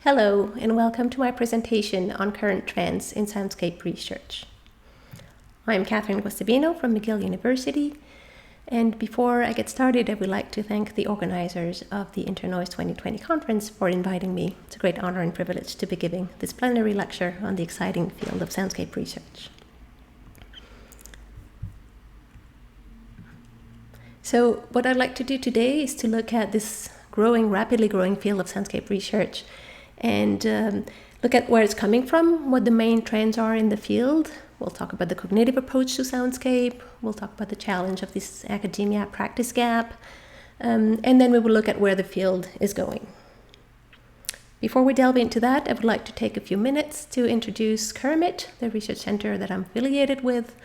Hello, and welcome to my presentation on current trends in soundscape research. I'm Catherine Guastavino from McGill University, and before I get started, I would like to thank the organizers of the Internoise 2020 conference for inviting me. It's a great honor and privilege to be giving this plenary lecture on the exciting field of soundscape research. So what I'd like to do today is to look at this rapidly growing field of soundscape research and look at where it's coming from, what the main trends are in the field. We'll talk about the cognitive approach to soundscape. We'll talk about the challenge of this academia practice gap. And then we will look at where the field is going. Before we delve into that, I would like to take a few minutes to introduce CURMIT, the research center that I'm affiliated with.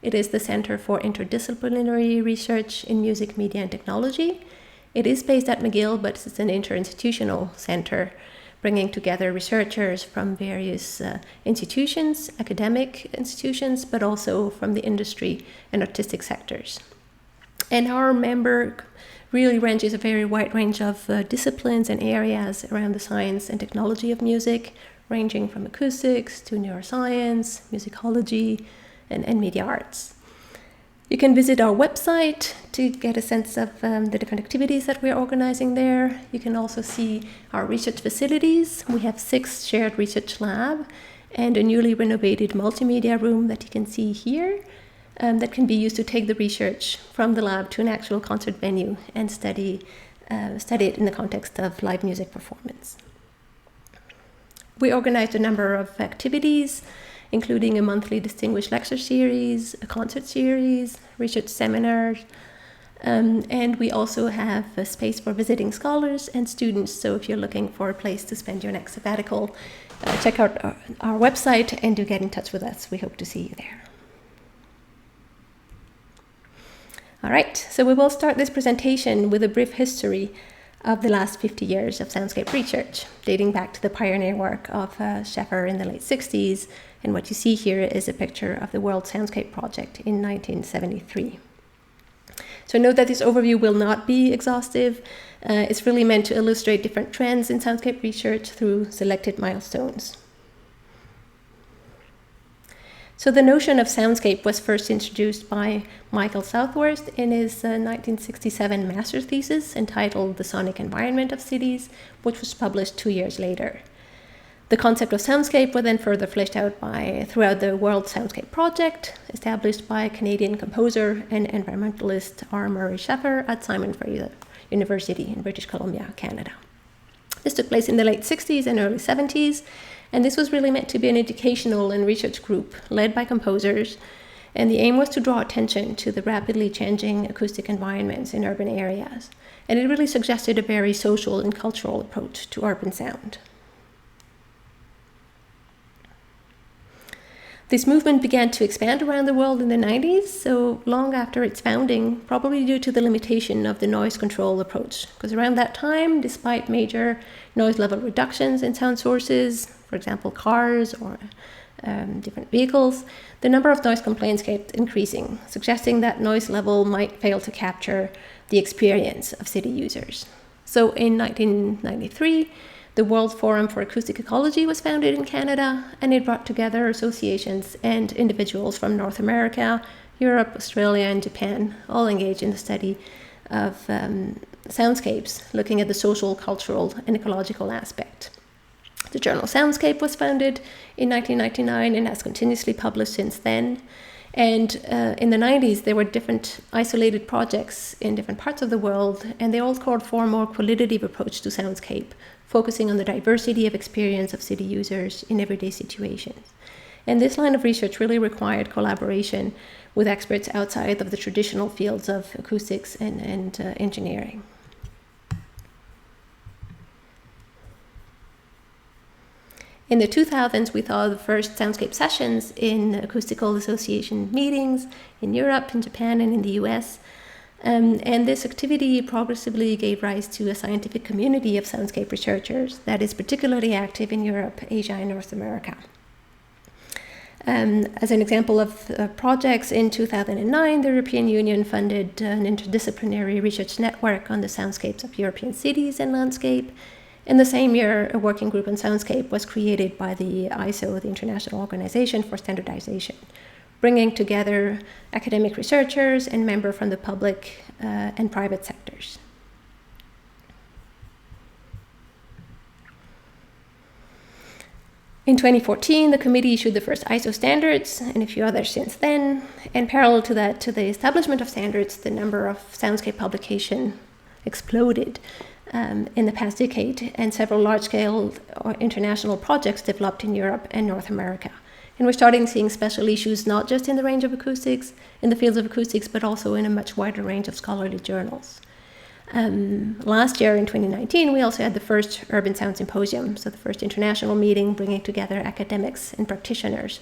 It is the Center for Interdisciplinary Research in Music, Media, and Technology. It is based at McGill, but it's an interinstitutional center, bringing together researchers from various institutions, academic institutions, but also from the industry and artistic sectors. And our member really ranges a very wide range of disciplines and areas around the science and technology of music, ranging from acoustics to neuroscience, musicology, and media arts. You can visit our website to get a sense of the different activities that we're organizing there. You can also see our research facilities. We have 6 shared research labs and a newly renovated multimedia room that you can see here that can be used to take the research from the lab to an actual concert venue and study it in the context of live music performance. We organized a number of activities, including a monthly distinguished lecture series, a concert series, research seminars, and we also have a space for visiting scholars and students. So if you're looking for a place to spend your next sabbatical, check out our website and do get in touch with us. We hope to see you there. All right, so we will start this presentation with a brief history of the last 50 years of soundscape research, dating back to the pioneer work of Scheffer in the late 60s. And what you see here is a picture of the World Soundscape Project in 1973. So note that this overview will not be exhaustive. It's really meant to illustrate different trends in soundscape research through selected milestones. So the notion of soundscape was first introduced by Michael Southworth in his 1967 master's thesis entitled The Sonic Environment of Cities, which was published 2 years later. The concept of soundscape was then further fleshed out throughout the World Soundscape Project, established by Canadian composer and environmentalist R. Murray Scheffer at Simon Fraser University in British Columbia, Canada. This took place in the late 60s and early 70s, and this was really meant to be an educational and research group led by composers, and the aim was to draw attention to the rapidly changing acoustic environments in urban areas, and it really suggested a very social and cultural approach to urban sound. This movement began to expand around the world in the 90s, so long after its founding, probably due to the limitation of the noise control approach. Because around that time, despite major noise level reductions in sound sources, for example, cars or different vehicles, the number of noise complaints kept increasing, suggesting that noise level might fail to capture the experience of city users. So in 1993, the World Forum for Acoustic Ecology was founded in Canada, and it brought together associations and individuals from North America, Europe, Australia, and Japan, all engaged in the study of soundscapes, looking at the social, cultural, and ecological aspect. The journal Soundscape was founded in 1999 and has continuously published since then. And in the 90s, there were different isolated projects in different parts of the world, and they all called for a more qualitative approach to soundscape, focusing on the diversity of experience of city users in everyday situations. And this line of research really required collaboration with experts outside of the traditional fields of acoustics and engineering. In the 2000s, we saw the first soundscape sessions in acoustical association meetings in Europe, in Japan, and in the US. And this activity progressively gave rise to a scientific community of soundscape researchers that is particularly active in Europe, Asia, and North America. As an example of projects, in 2009, the European Union funded an interdisciplinary research network on the soundscapes of European cities and landscape. In the same year, a working group on Soundscape was created by the ISO, the International Organization for Standardization, bringing together academic researchers and members from the public and private sectors. In 2014, the committee issued the first ISO standards and a few others since then. And parallel to that, to the establishment of standards, the number of Soundscape publications exploded in the past decade, and several large-scale international projects developed in Europe and North America. And we're starting seeing special issues not just in the range of acoustics, in the fields of acoustics, but also in a much wider range of scholarly journals. Last year in 2019, we also had the first Urban Sound Symposium, so the first international meeting bringing together academics and practitioners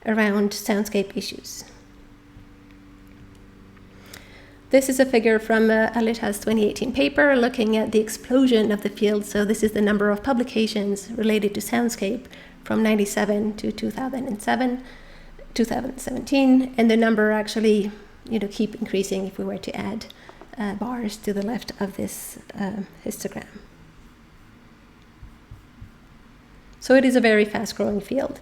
around soundscape issues. This is a figure from Alita's 2018 paper looking at the explosion of the field. So this is the number of publications related to soundscape from 1997 to 2017, and the number actually, keep increasing if we were to add bars to the left of this histogram. So it is a very fast-growing field.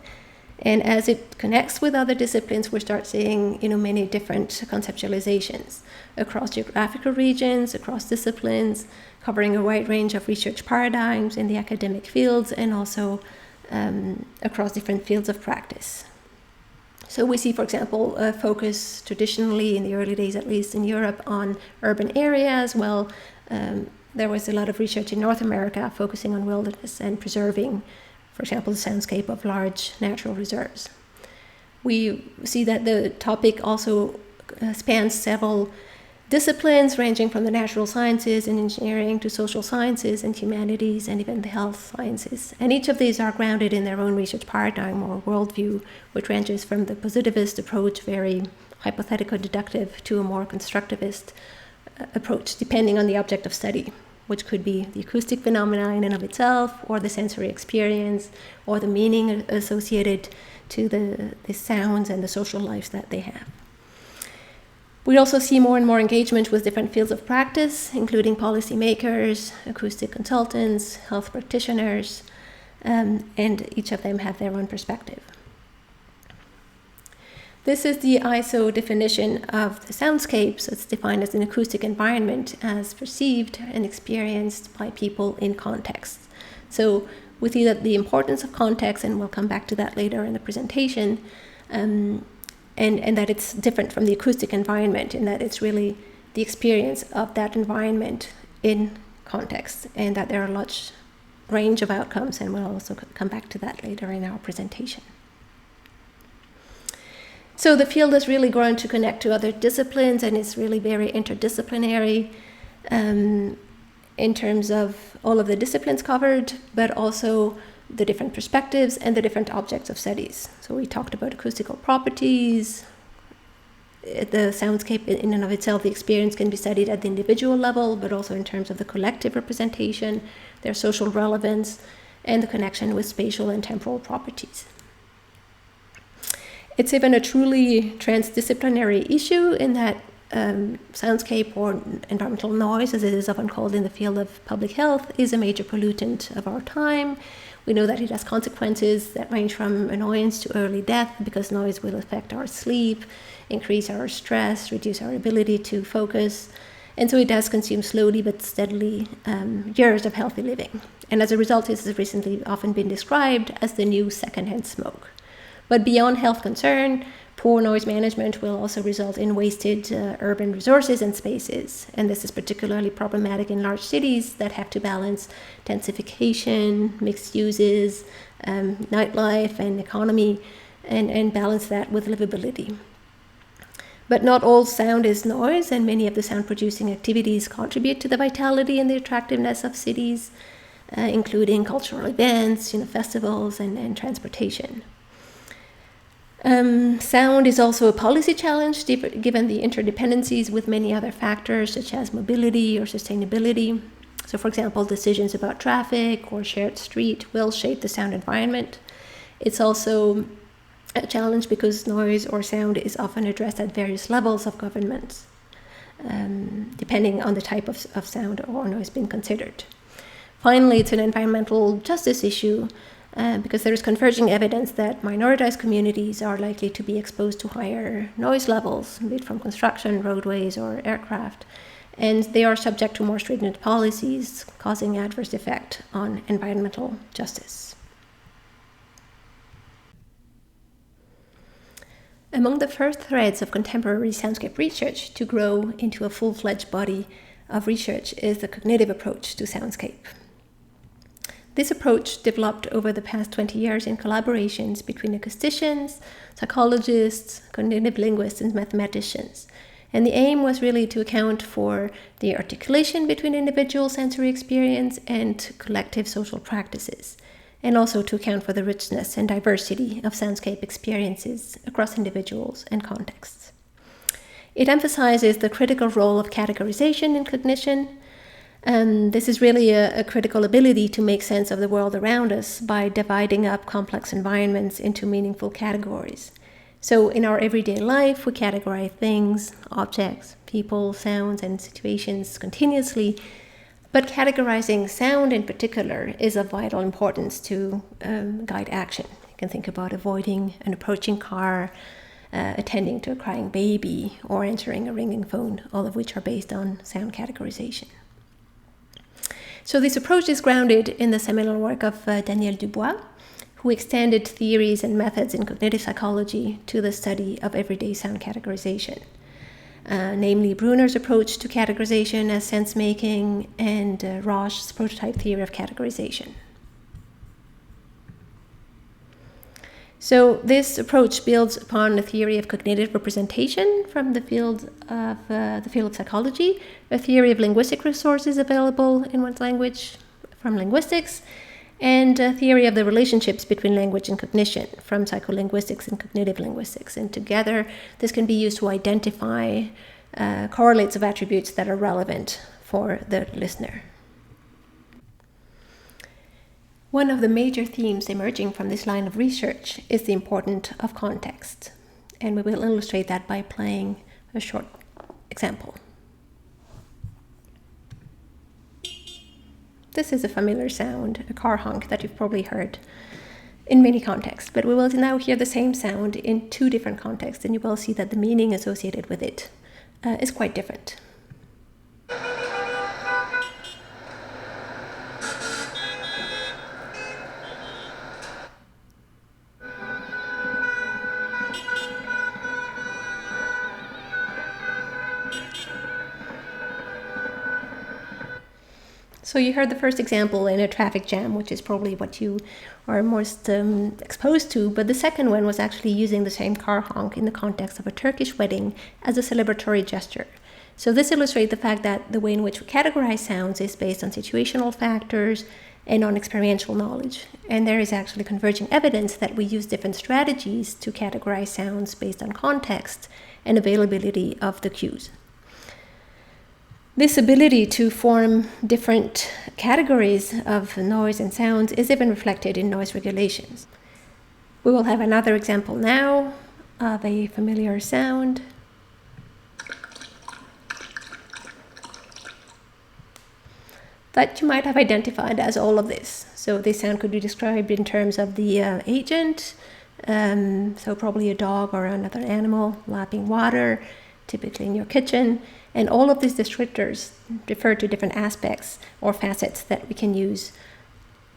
And as it connects with other disciplines, we start seeing, many different conceptualizations across geographical regions, across disciplines, covering a wide range of research paradigms in the academic fields, and also across different fields of practice. So we see, for example, a focus traditionally, in the early days at least in Europe, on urban areas. Well, there was a lot of research in North America focusing on wilderness and preserving, for example, the soundscape of large natural reserves. We see that the topic also spans several disciplines, ranging from the natural sciences and engineering to social sciences and humanities and even the health sciences. And each of these are grounded in their own research paradigm or worldview, which ranges from the positivist approach, very hypothetical deductive, to a more constructivist approach, depending on the object of study, which could be the acoustic phenomena in and of itself, or the sensory experience, or the meaning associated to the sounds and the social lives that they have. We also see more and more engagement with different fields of practice, including policymakers, acoustic consultants, health practitioners, and each of them have their own perspective. This is the ISO definition of the soundscapes. It's defined as an acoustic environment as perceived and experienced by people in context. So we see that the importance of context, and we'll come back to that later in the presentation, and that it's different from the acoustic environment in that it's really the experience of that environment in context, and that there are a large range of outcomes, and we'll also come back to that later in our presentation. So the field has really grown to connect to other disciplines, and it's really very interdisciplinary in terms of all of the disciplines covered, but also the different perspectives and the different objects of studies. So we talked about acoustical properties. The soundscape in and of itself, the experience can be studied at the individual level, but also in terms of the collective representation, their social relevance, and the connection with spatial and temporal properties. It's even a truly transdisciplinary issue in that soundscape, or environmental noise, as it is often called in the field of public health, is a major pollutant of our time. We know that it has consequences that range from annoyance to early death, because noise will affect our sleep, increase our stress, reduce our ability to focus. And so it does consume slowly but steadily years of healthy living. And as a result, it has recently often been described as the new secondhand smoke. But beyond health concern, poor noise management will also result in wasted urban resources and spaces. And this is particularly problematic in large cities that have to balance densification, mixed uses, nightlife, and economy, and balance that with livability. But not all sound is noise, and many of the sound-producing activities contribute to the vitality and the attractiveness of cities, including cultural events, festivals, and transportation. Sound is also a policy challenge given the interdependencies with many other factors such as mobility or sustainability. So, for example, decisions about traffic or shared street will shape the sound environment. It's also a challenge because noise or sound is often addressed at various levels of government, depending on the type of sound or noise being considered. Finally, it's an environmental justice issue because there is converging evidence that minoritized communities are likely to be exposed to higher noise levels, be it from construction, roadways, or aircraft, and they are subject to more stringent policies, causing adverse effect on environmental justice. Among the first threads of contemporary soundscape research to grow into a full-fledged body of research is the cognitive approach to soundscape. This approach developed over the past 20 years in collaborations between acousticians, psychologists, cognitive linguists, and mathematicians. And the aim was really to account for the articulation between individual sensory experience and collective social practices, and also to account for the richness and diversity of soundscape experiences across individuals and contexts. It emphasizes the critical role of categorization in cognition. This is really a critical ability to make sense of the world around us by dividing up complex environments into meaningful categories. So in our everyday life, we categorize things, objects, people, sounds, and situations continuously. But categorizing sound in particular is of vital importance to guide action. You can think about avoiding an approaching car, attending to a crying baby, or answering a ringing phone, all of which are based on sound categorization. So this approach is grounded in the seminal work of Daniel Dubois, who extended theories and methods in cognitive psychology to the study of everyday sound categorization. Namely Bruner's approach to categorization as sense-making and Rausch's prototype theory of categorization. So this approach builds upon a theory of cognitive representation from the field of psychology, a theory of linguistic resources available in one's language from linguistics, and a theory of the relationships between language and cognition from psycholinguistics and cognitive linguistics. And together, this can be used to identify correlates of attributes that are relevant for the listener. One of the major themes emerging from this line of research is the importance of context. And we will illustrate that by playing a short example. This is a familiar sound, a car honk that you've probably heard in many contexts, but we will now hear the same sound in two different contexts, and you will see that the meaning associated with it is quite different. So you heard the first example in a traffic jam, which is probably what you are most exposed to, but the second one was actually using the same car honk in the context of a Turkish wedding as a celebratory gesture. So this illustrates the fact that the way in which we categorize sounds is based on situational factors and on experiential knowledge. And there is actually converging evidence that we use different strategies to categorize sounds based on context and availability of the cues. This ability to form different categories of noise and sounds is even reflected in noise regulations. We will have another example now of a familiar sound. That you might have identified as all of this. So this sound could be described in terms of the agent, so probably a dog or another animal lapping water, typically in your kitchen. And all of these descriptors refer to different aspects or facets that we can use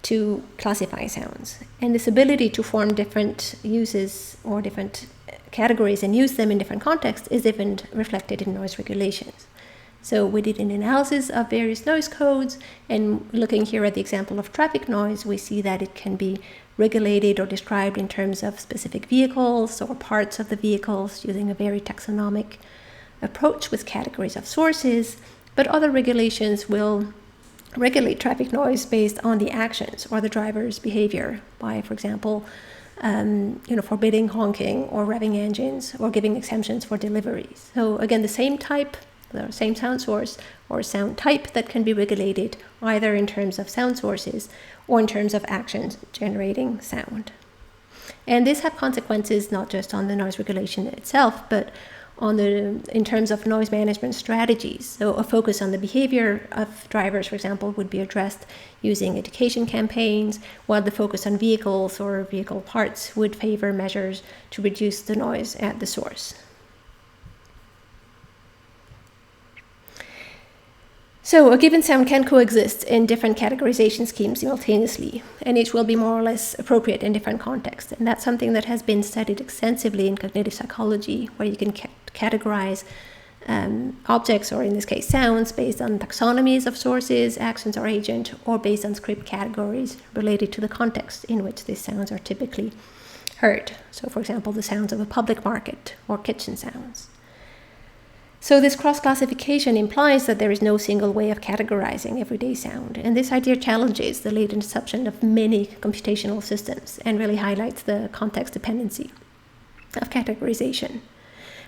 to classify sounds. And this ability to form different uses or different categories and use them in different contexts is even reflected in noise regulations. So we did an analysis of various noise codes, and looking here at the example of traffic noise, we see that it can be regulated or described in terms of specific vehicles or parts of the vehicles using a very taxonomic approach with categories of sources, but other regulations will regulate traffic noise based on the actions or the driver's behavior by, for example, forbidding honking or revving engines or giving exemptions for deliveries. So again, the same sound source or sound type that can be regulated either in terms of sound sources or in terms of actions generating sound. And this have consequences not just on the noise regulation itself, but in terms of noise management strategies. So a focus on the behavior of drivers, for example, would be addressed using education campaigns, while the focus on vehicles or vehicle parts would favor measures to reduce the noise at the source. So a given sound can coexist in different categorization schemes simultaneously, and each will be more or less appropriate in different contexts. And that's something that has been studied extensively in cognitive psychology, where you can categorize objects, or in this case sounds, based on taxonomies of sources, actions, or agent, or based on script categories related to the context in which these sounds are typically heard. So for example, the sounds of a public market or kitchen sounds. So this cross-classification implies that there is no single way of categorizing everyday sound, and this idea challenges the latent assumption of many computational systems and really highlights the context dependency of categorization.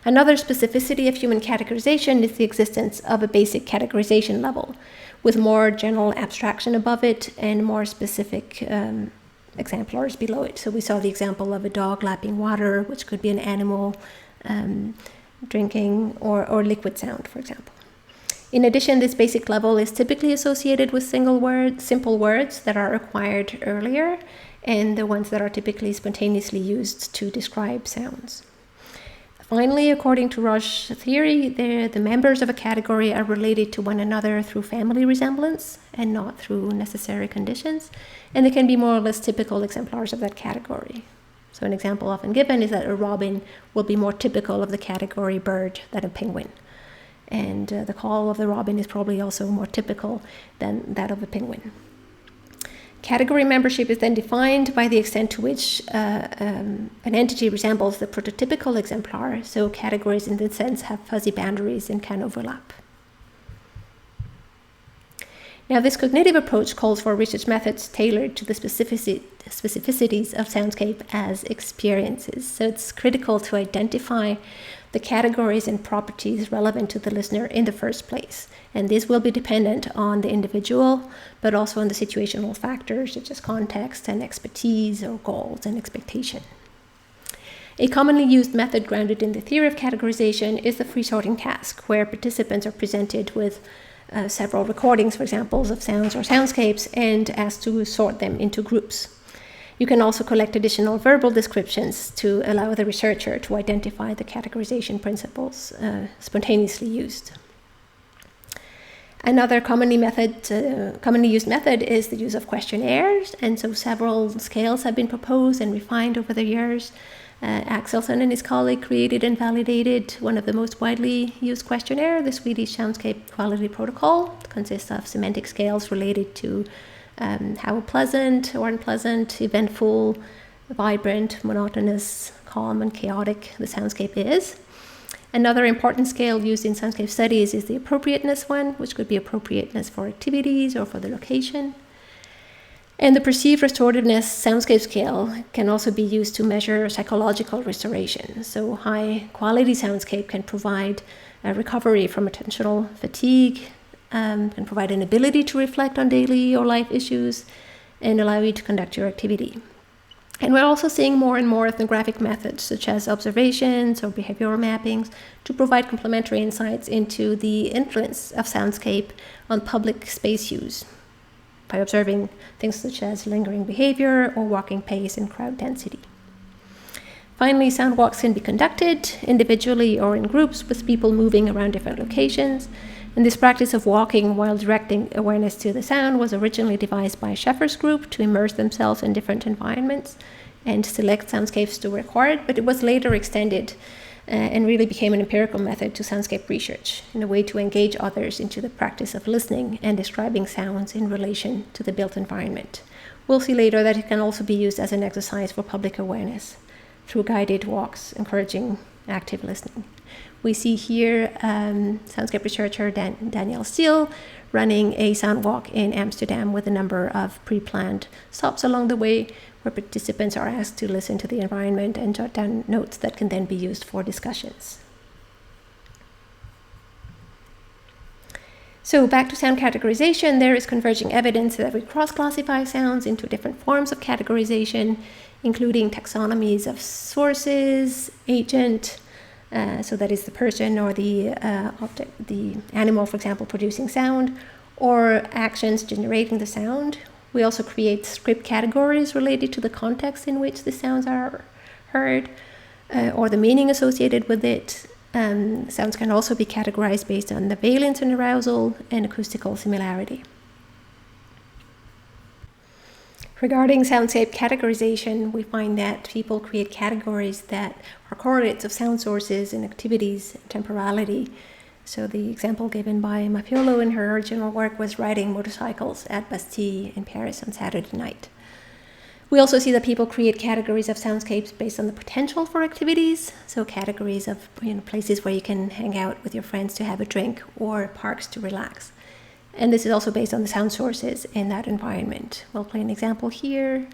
Another specificity of human categorization is the existence of a basic categorization level, with more general abstraction above it and more specific exemplars below it. So we saw the example of a dog lapping water, which could be an animal, drinking, or liquid sound, for example. In addition, this basic level is typically associated with simple words that are acquired earlier, and the ones that are typically spontaneously used to describe sounds. Finally, according to Roche's theory, the members of a category are related to one another through family resemblance and not through necessary conditions, and they can be more or less typical exemplars of that category. So an example often given is that a robin will be more typical of the category bird than a penguin. And the call of the robin is probably also more typical than that of a penguin. Category membership is then defined by the extent to which an entity resembles the prototypical exemplar. So categories in this sense have fuzzy boundaries and can overlap. Now, this cognitive approach calls for research methods tailored to the specificities of soundscape as experiences. So it's critical to identify the categories and properties relevant to the listener in the first place. And this will be dependent on the individual, but also on the situational factors such as context and expertise, or goals and expectation. A commonly used method grounded in the theory of categorization is the free sorting task, where participants are presented with several recordings, for example, of sounds or soundscapes, and asked to sort them into groups. You can also collect additional verbal descriptions to allow the researcher to identify the categorization principles spontaneously used. Another commonly used method is the use of questionnaires, and so several scales have been proposed and refined over the years. Axelsson and his colleague created and validated one of the most widely used questionnaire, the Swedish Soundscape Quality Protocol. It consists of semantic scales related to how pleasant or unpleasant, eventful, vibrant, monotonous, calm, and chaotic the soundscape is. Another important scale used in soundscape studies is the appropriateness one, which could be appropriateness for activities or for the location. And the perceived restorativeness soundscape scale can also be used to measure psychological restoration. So high quality soundscape can provide a recovery from attentional fatigue, can provide an ability to reflect on daily or life issues, and allow you to conduct your activity. And we're also seeing more and more ethnographic methods, such as observations or behavioral mappings, to provide complementary insights into the influence of soundscape on public space use, by observing things such as lingering behavior or walking pace and crowd density. Finally, sound walks can be conducted individually or in groups with people moving around different locations. And this practice of walking while directing awareness to the sound was originally devised by a Schaeffer's group to immerse themselves in different environments and select soundscapes to record, but it was later extended and really became an empirical method to soundscape research, in a way to engage others into the practice of listening and describing sounds in relation to the built environment. We'll see later that it can also be used as an exercise for public awareness through guided walks, encouraging active listening. We see here soundscape researcher Danielle Steele running a sound walk in Amsterdam with a number of pre-planned stops along the way, where participants are asked to listen to the environment and jot down notes that can then be used for discussions. So back to sound categorization, there is converging evidence that we cross-classify sounds into different forms of categorization, including taxonomies of sources, agent, So that is the person or the animal, for example, producing sound, or actions generating the sound. We also create script categories related to the context in which the sounds are heard, or the meaning associated with it. Sounds can also be categorized based on the valence and arousal and acoustical similarity. Regarding soundscape categorization, we find that people create categories that are correlates of sound sources and activities and temporality. So the example given by Mappiolo in her original work was riding motorcycles at Bastille in Paris on Saturday night. We also see that people create categories of soundscapes based on the potential for activities. So categories of places where you can hang out with your friends to have a drink, or parks to relax. And this is also based on the sound sources in that environment. We'll play an example here.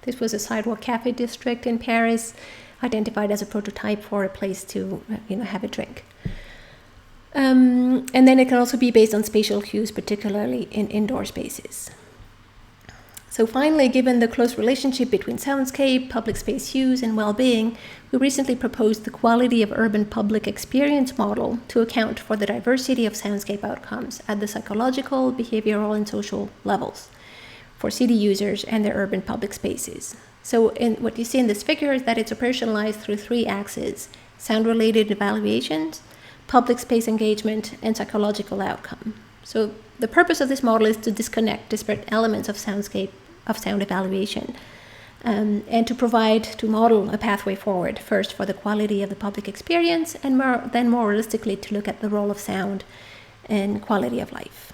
This was a sidewalk cafe district in Paris, identified as a prototype for a place to have a drink. And then it can also be based on spatial cues, particularly in indoor spaces. So finally, given the close relationship between soundscape, public space use, and well-being, we recently proposed the quality of urban public experience model to account for the diversity of soundscape outcomes at the psychological, behavioral, and social levels for city users and their urban public spaces. So what you see in this figure is that it's operationalized through 3 axes: sound-related evaluations, public space engagement, and psychological outcome. So the purpose of this model is to disconnect disparate elements of sound evaluation, and to model a pathway forward, first for the quality of the public experience, and then more realistically to look at the role of sound and quality of life.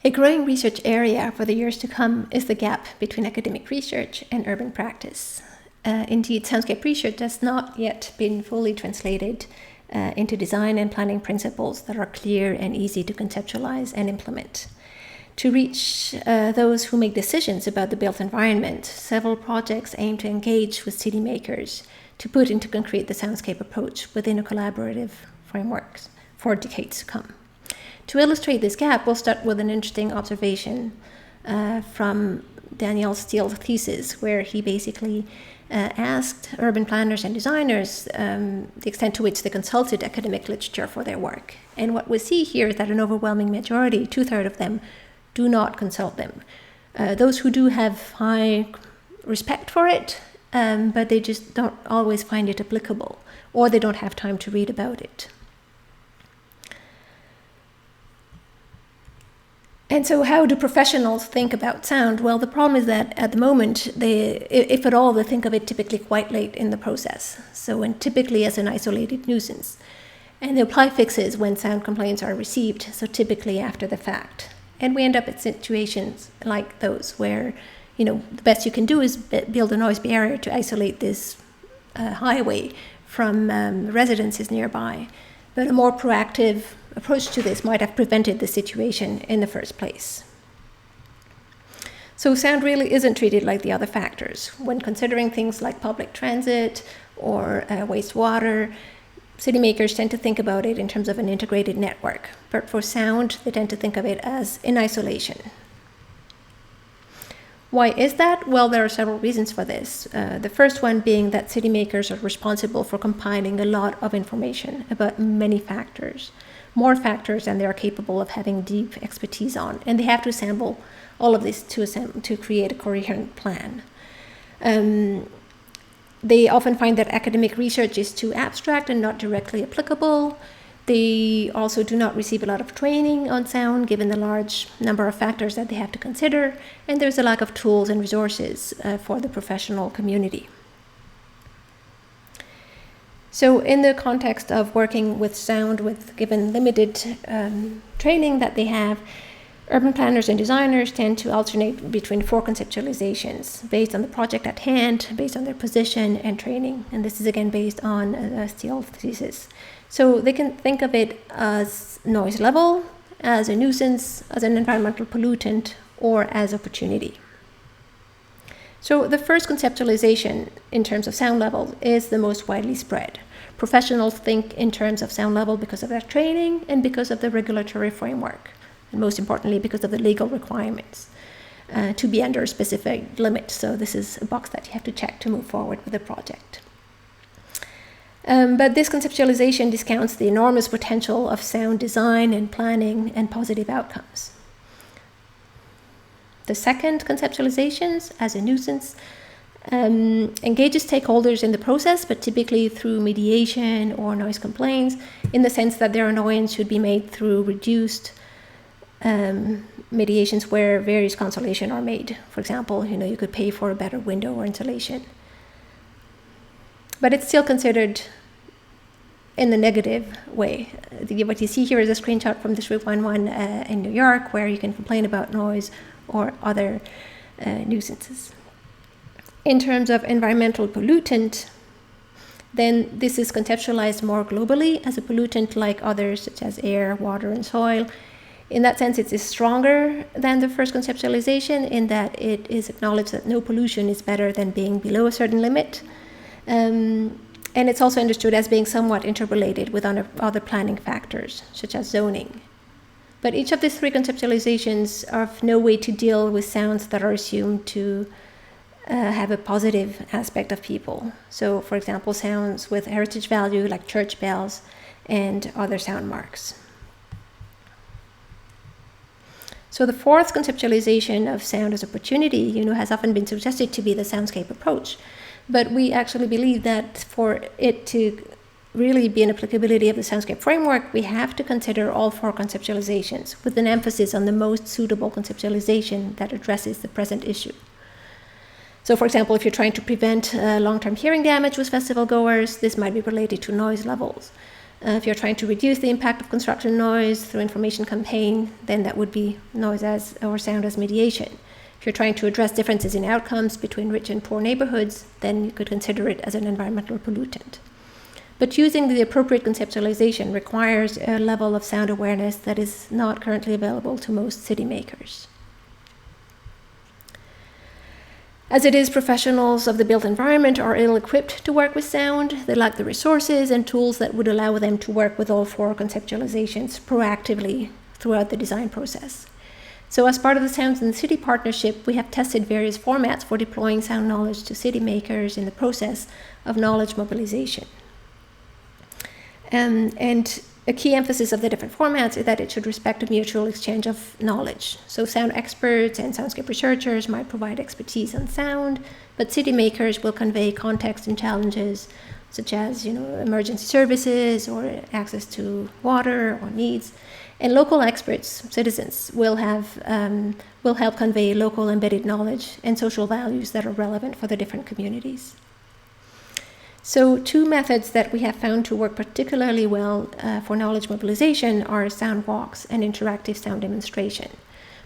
A growing research area for the years to come is the gap between academic research and urban practice. Indeed, soundscape research has not yet been fully translated into design and planning principles that are clear and easy to conceptualize and implement. To reach those who make decisions about the built environment, several projects aim to engage with city makers to put into concrete the soundscape approach within a collaborative framework for decades to come. To illustrate this gap, we'll start with an interesting observation from Daniel Steele's thesis, where he basically asked urban planners and designers the extent to which they consulted academic literature for their work. And what we see here is that an overwhelming majority, 2/3 of them, do not consult them. Those who do have high respect for it, but they just don't always find it applicable, or they don't have time to read about it. And so how do professionals think about sound? Well, the problem is that at the moment, if at all, they think of it typically quite late in the process, and typically as an isolated nuisance. And they apply fixes when sound complaints are received, so typically after the fact. And we end up at situations like those where, the best you can do is build a noise barrier to isolate this highway from residences nearby. But a more proactive approach to this might have prevented the situation in the first place. So sound really isn't treated like the other factors. When considering things like public transit or wastewater, city makers tend to think about it in terms of an integrated network. But for sound, they tend to think of it as in isolation. Why is that? Well, there are several reasons for this. The first one being that city makers are responsible for compiling a lot of information about many factors, more factors than they are capable of having deep expertise on, and they have to assemble all of this to create a coherent plan. They often find that academic research is too abstract and not directly applicable. They also do not receive a lot of training on sound, given the large number of factors that they have to consider, and there's a lack of tools and resources for the professional community. So in the context of working with sound, given limited training that they have, urban planners and designers tend to alternate between 4 conceptualizations based on the project at hand, based on their position and training. And this is again based on Steele's thesis. So they can think of it as noise level, as a nuisance, as an environmental pollutant, or as opportunity. So the first conceptualization in terms of sound level is the most widely spread. Professionals think in terms of sound level because of their training and because of the regulatory framework, and most importantly because of the legal requirements to be under a specific limit. So this is a box that you have to check to move forward with the project. But this conceptualization discounts the enormous potential of sound design and planning and positive outcomes. The second, conceptualizations as a nuisance, engages stakeholders in the process, but typically through mediation or noise complaints, in the sense that their annoyance should be made through reduced mediations where various consolations are made. For example, you could pay for a better window or insulation. But it's still considered in the negative way. What you see here is a screenshot from the Route 11 in New York, where you can complain about noise or other nuisances. In terms of environmental pollutant, then this is conceptualized more globally as a pollutant like others, such as air, water, and soil. In that sense, it is stronger than the first conceptualization in that it is acknowledged that no pollution is better than being below a certain limit. And it's also understood as being somewhat interrelated with other planning factors, such as zoning. But each of these three conceptualizations have no way to deal with sounds that are assumed to have a positive aspect of people. So, for example, sounds with heritage value like church bells and other sound marks. So the fourth conceptualization of sound as opportunity, has often been suggested to be the soundscape approach. But we actually believe that for it to really be an applicability of the soundscape framework, we have to consider all four conceptualizations with an emphasis on the most suitable conceptualization that addresses the present issue. So, for example, if you're trying to prevent long-term hearing damage with festival goers, this might be related to noise levels. If you're trying to reduce the impact of construction noise through information campaign, then that would be noise as or sound as mediation. If you're trying to address differences in outcomes between rich and poor neighborhoods, then you could consider it as an environmental pollutant. But using the appropriate conceptualization requires a level of sound awareness that is not currently available to most city makers. As it is, professionals of the built environment are ill-equipped to work with sound. They lack the resources and tools that would allow them to work with all four conceptualizations proactively throughout the design process. So as part of the Sounds in the City partnership, we have tested various formats for deploying sound knowledge to city makers in the process of knowledge mobilization. And a key emphasis of the different formats is that it should respect a mutual exchange of knowledge. So sound experts and soundscape researchers might provide expertise on sound, but city makers will convey context and challenges such as emergency services or access to water or needs. And local experts, citizens, will help convey local embedded knowledge and social values that are relevant for the different communities. So two methods that we have found to work particularly well for knowledge mobilization are sound walks and interactive sound demonstration,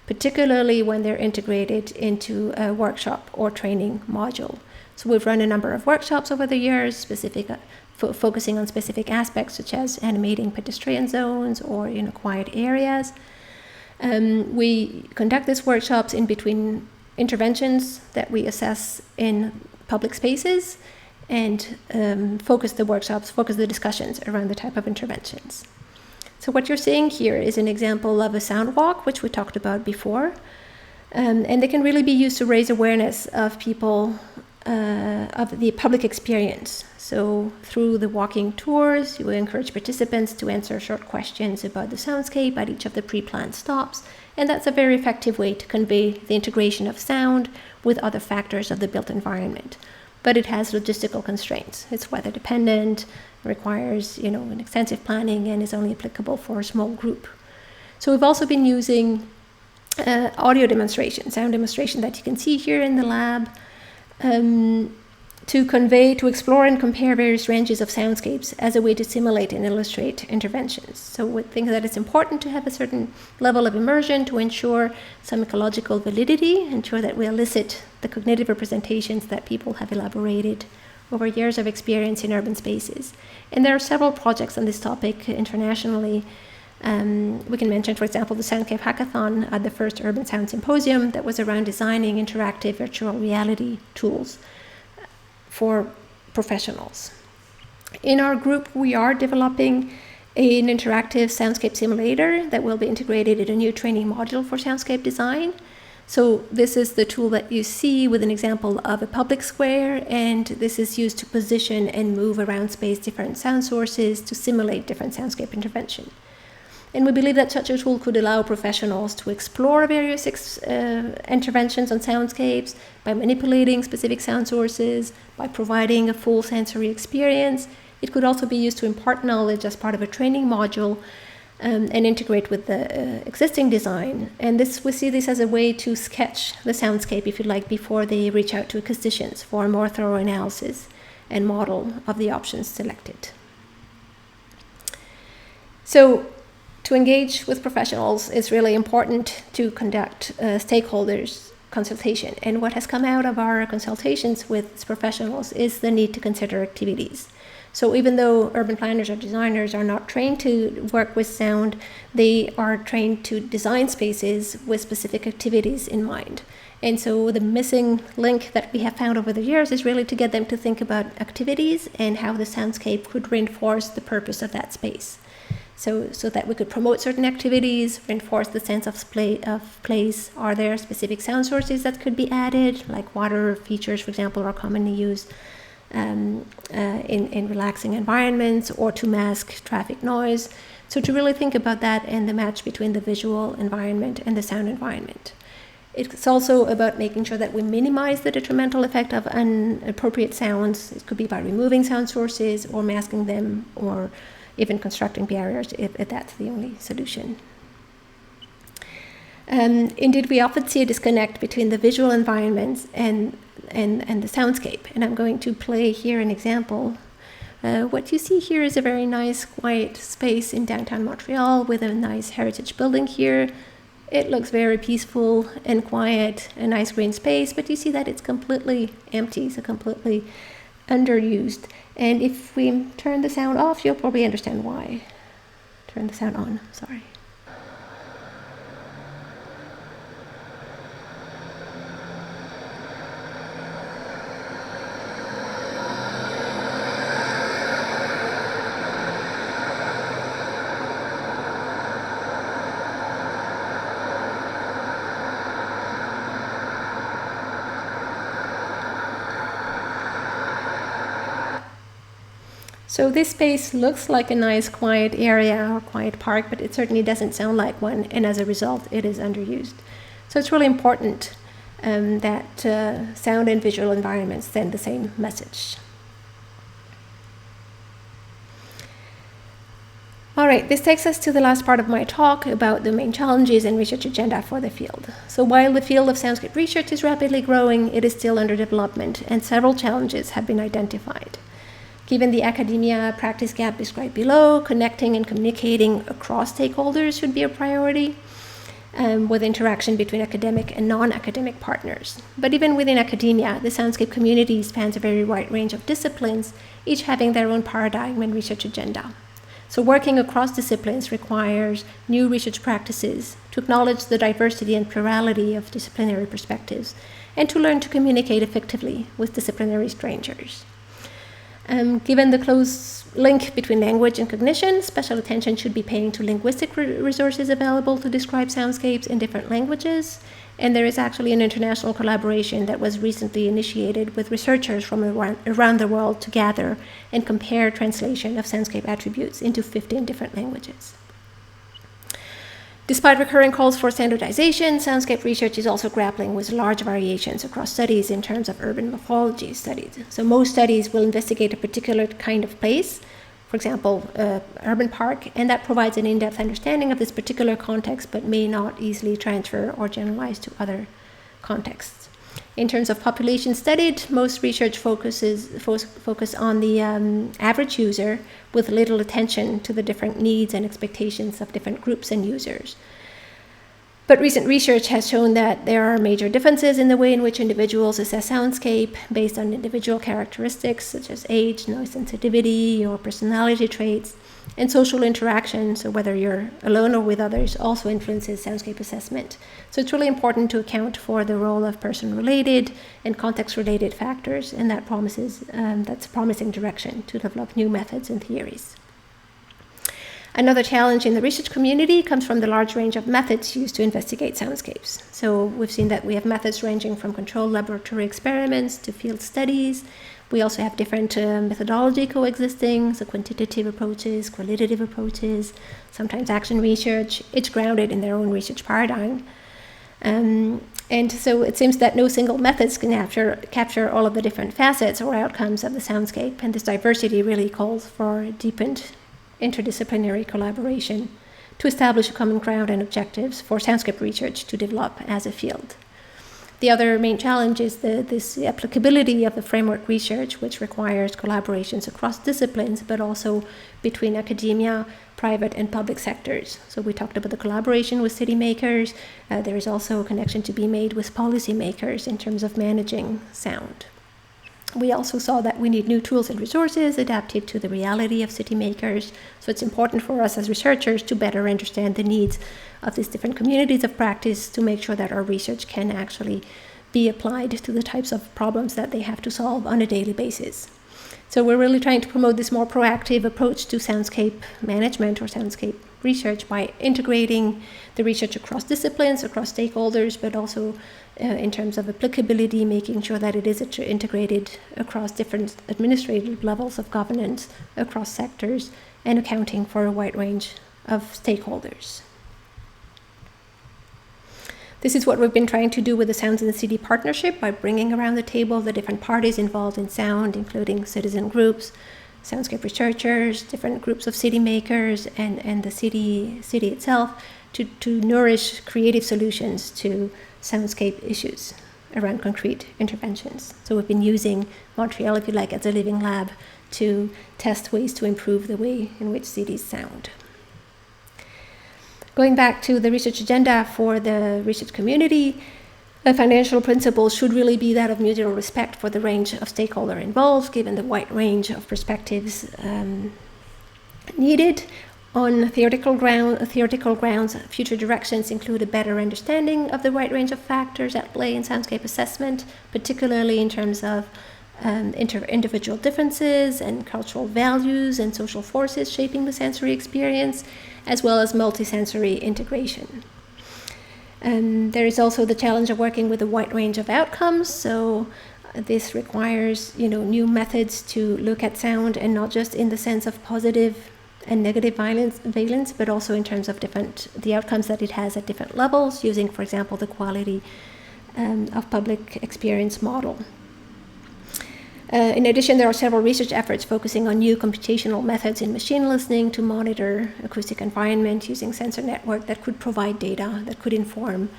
particularly when they're integrated into a workshop or training module. So we've run a number of workshops over the years, focusing on specific aspects such as animating pedestrian zones or quiet areas. We conduct these workshops in between interventions that we assess in public spaces, and focus the discussions around the type of interventions. So what you're seeing here is an example of a sound walk, which we talked about before. And they can really be used to raise awareness of people, of the public experience. So through the walking tours, you encourage participants to answer short questions about the soundscape at each of the pre-planned stops. And that's a very effective way to convey the integration of sound with other factors of the built environment. But it has logistical constraints. It's weather dependent, requires an extensive planning, and is only applicable for a small group. So we've also been using audio demonstration, sound demonstration that you can see here in the lab, to explore and compare various ranges of soundscapes as a way to simulate and illustrate interventions. So we think that it's important to have a certain level of immersion to ensure some ecological validity, ensure that we elicit the cognitive representations that people have elaborated over years of experience in urban spaces. And there are several projects on this topic internationally We can mention, for example, the Soundscape Hackathon at the first Urban Sound Symposium that was around designing interactive virtual reality tools for professionals. In our group, we are developing an interactive soundscape simulator that will be integrated in a new training module for soundscape design. So this is the tool that you see with an example of a public square, and this is used to position and move around space different sound sources to simulate different soundscape intervention. And we believe that such a tool could allow professionals to explore various interventions on soundscapes by manipulating specific sound sources, by providing a full sensory experience. It could also be used to impart knowledge as part of a training module and integrate with the existing design. And we see this as a way to sketch the soundscape, if you like, before they reach out to acousticians for a more thorough analysis and model of the options selected. So, to engage with professionals, it's really important to conduct stakeholders consultation. And what has come out of our consultations with professionals is the need to consider activities. So even though urban planners or designers are not trained to work with sound, they are trained to design spaces with specific activities in mind. And so the missing link that we have found over the years is really to get them to think about activities and how the soundscape could reinforce the purpose of that space. So that we could promote certain activities, reinforce the sense of place. Are there specific sound sources that could be added, like water features, for example, are commonly used in relaxing environments, or to mask traffic noise. So to really think about that and the match between the visual environment and the sound environment. It's also about making sure that we minimize the detrimental effect of inappropriate sounds. It could be by removing sound sources or masking them, or even constructing barriers if that's the only solution. Indeed, we often see a disconnect between the visual environments and the soundscape. And I'm going to play here an example. What you see here is a very nice, quiet space in downtown Montreal with a nice heritage building here. It looks very peaceful and quiet, a nice green space, but you see that it's completely empty, so completely underused. And if we turn the sound off, you'll probably understand why. Turn the sound on, sorry. So this space looks like a nice quiet area or quiet park, but it certainly doesn't sound like one, and as a result, it is underused. So it's really important that sound and visual environments send the same message. All right, this takes us to the last part of my talk about the main challenges and research agenda for the field. So while the field of soundscape research is rapidly growing, it is still under development, and several challenges have been identified. Given the academia practice gap described below, connecting and communicating across stakeholders should be a priority, with interaction between academic and non-academic partners. But even within academia, the soundscape community spans a very wide range of disciplines, each having their own paradigm and research agenda. So working across disciplines requires new research practices to acknowledge the diversity and plurality of disciplinary perspectives, and to learn to communicate effectively with disciplinary strangers. Given the close link between language and cognition, special attention should be paid to linguistic resources available to describe soundscapes in different languages. And there is actually an international collaboration that was recently initiated with researchers from around the world to gather and compare translation of soundscape attributes into 15 different languages. Despite recurring calls for standardization, soundscape research is also grappling with large variations across studies in terms of urban morphology studies. So most studies will investigate a particular kind of place, for example, urban park, and that provides an in-depth understanding of this particular context, but may not easily transfer or generalize to other contexts. In terms of population studied, most research focus on the average user, with little attention to the different needs and expectations of different groups and users. But recent research has shown that there are major differences in the way in which individuals assess soundscape based on individual characteristics such as age, noise sensitivity, or personality traits. And social interaction, so whether you're alone or with others, also influences soundscape assessment. So it's really important to account for the role of person-related and context-related factors, and that's a promising direction to develop new methods and theories. Another challenge in the research community comes from the large range of methods used to investigate soundscapes. So we've seen that we have methods ranging from controlled laboratory experiments to field studies. We also have different methodology coexisting, so quantitative approaches, qualitative approaches, sometimes action research. It's grounded in their own research paradigm. And so it seems that no single methods can capture all of the different facets or outcomes of the soundscape, and this diversity really calls for deepened interdisciplinary collaboration to establish a common ground and objectives for soundscape research to develop as a field. The other main challenge is this applicability of the framework research, which requires collaborations across disciplines, but also between academia, private, and public sectors. So we talked about the collaboration with city makers. There is also a connection to be made with policymakers in terms of managing sound. We also saw that we need new tools and resources adapted to the reality of city makers. So it's important for us as researchers to better understand the needs of these different communities of practice to make sure that our research can actually be applied to the types of problems that they have to solve on a daily basis. So we're really trying to promote this more proactive approach to soundscape management or soundscape research by integrating the research across disciplines, across stakeholders, but also in terms of applicability, making sure that it is integrated across different administrative levels of governance, across sectors, and accounting for a wide range of stakeholders. This is what we've been trying to do with the Sounds in the City partnership by bringing around the table the different parties involved in sound, including citizen groups, soundscape researchers, different groups of city makers, and the city itself to nourish creative solutions to soundscape issues around concrete interventions. So we've been using Montreal, if you like, as a living lab to test ways to improve the way in which cities sound. Going back to the research agenda for the research community, a financial principle should really be that of mutual respect for the range of stakeholders involved, given the wide range of perspectives needed. On theoretical grounds, future directions include a better understanding of the wide range of factors at play in soundscape assessment, particularly in terms of individual differences and cultural values and social forces shaping the sensory experience, as well as multisensory integration. There is also the challenge of working with a wide range of outcomes. So this requires, new methods to look at sound, and not just in the sense of positive and negative valence, but also in terms of the outcomes that it has at different levels, using, for example, the quality of public experience model. In addition, there are several research efforts focusing on new computational methods in machine listening to monitor acoustic environment using sensor network that could provide data that could inform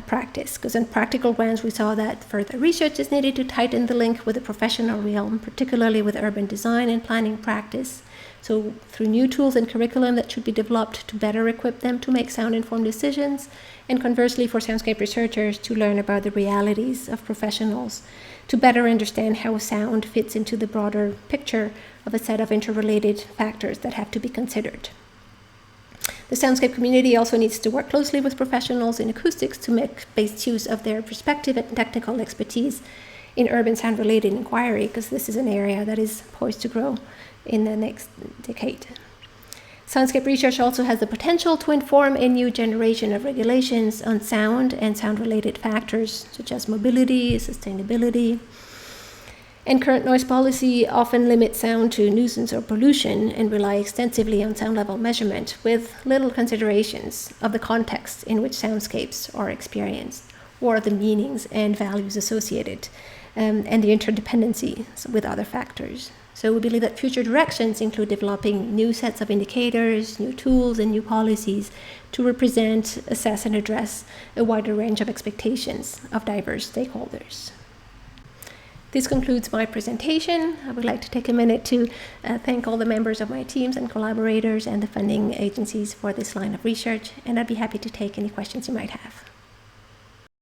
practice. Because on practical grounds, we saw that further research is needed to tighten the link with the professional realm, particularly with urban design and planning practice. So through new tools and curriculum that should be developed to better equip them to make sound-informed decisions, and conversely for soundscape researchers to learn about the realities of professionals, to better understand how sound fits into the broader picture of a set of interrelated factors that have to be considered. The soundscape community also needs to work closely with professionals in acoustics to make best use of their perspective and technical expertise in urban sound-related inquiry, because this is an area that is poised to grow in the next decade. Soundscape research also has the potential to inform a new generation of regulations on sound and sound-related factors, such as mobility, sustainability. And current noise policy often limits sound to nuisance or pollution and rely extensively on sound level measurement, with little considerations of the context in which soundscapes are experienced, or the meanings and values associated, and the interdependencies with other factors. So we believe that future directions include developing new sets of indicators, new tools, and new policies to represent, assess, and address a wider range of expectations of diverse stakeholders. This concludes my presentation. I would like to take a minute to thank all the members of my teams and collaborators and the funding agencies for this line of research, and I'd be happy to take any questions you might have.